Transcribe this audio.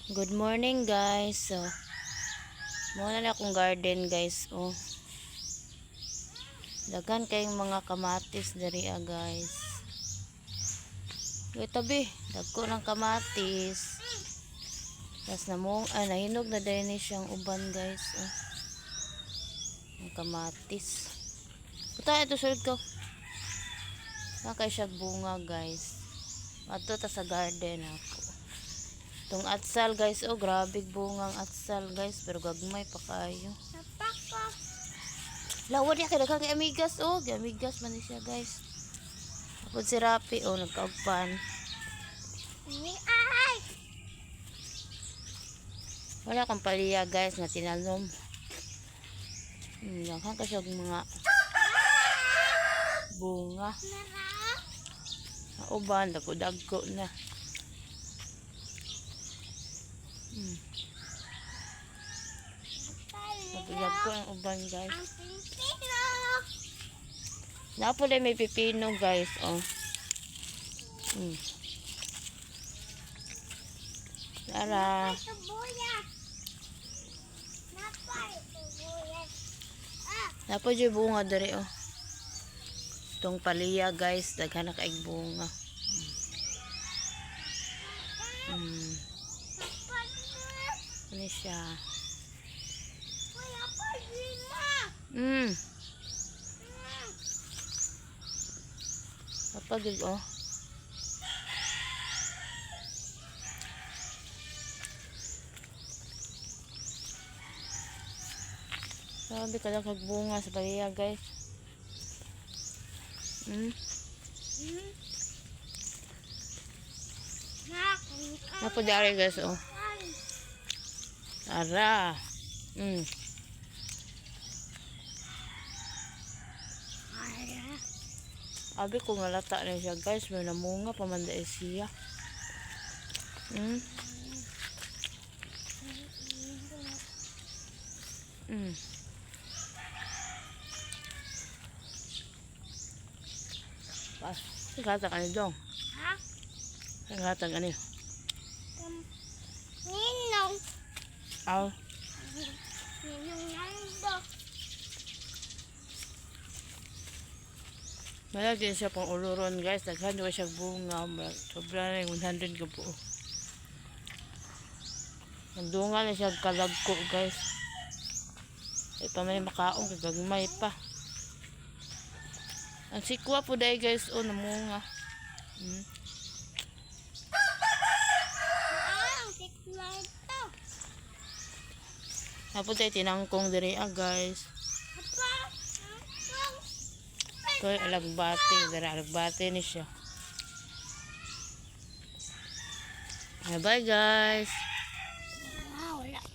Good morning guys. So, muna na akong garden guys. Oh. Dagan kayong mga kamatis diri guys. Yo tabi, dagko ng kamatis. Tas nahinog na din siyang uban guys. Oh. Ang kamatis. Puta ito sulod ko. Nakay siya bunga guys. Ato ta sa garden ako. Itong atsal guys, oh grabe bungang atsal guys, pero gagmay pa kayo. Lawa niya kaya kang amigas, oh amigas man siya guys. Ako si Rapi, oh nagkaugpan. Wala akong paliya guys na tinanom. Nakang kasi mga bunga. Uban, dagko na. Napaglag ko ang uban guys. Napo din may pipino guys. Oh. Tara. Napo dyan bunga dari oh. Itong paliya guys. Daghan na kaig bunga. Ano siya? Kapag oh. Sabi ka lang kagbunga sa paliya guys. Napo dari guys oh. Tara. Abi ko ngalata na siya guys. May namunga pamanda siya. Kata ka ni dong. Ha? Kata ka ni. Ninong. Aw. Ninong nando. Malagi siya pang uluron guys. Daghan ko siya bunga. Sobra na yung 100 ka po. Nandungan na siya kalagko guys. Ay pa may makaong kagagmay pa. Ang sikwa po dahil guys. Oh namunga. Ang sikwa ito. Tapos tayo tinangkong diri guys. Ito ay alagbati. Dari alagbati ni siya. Bye guys.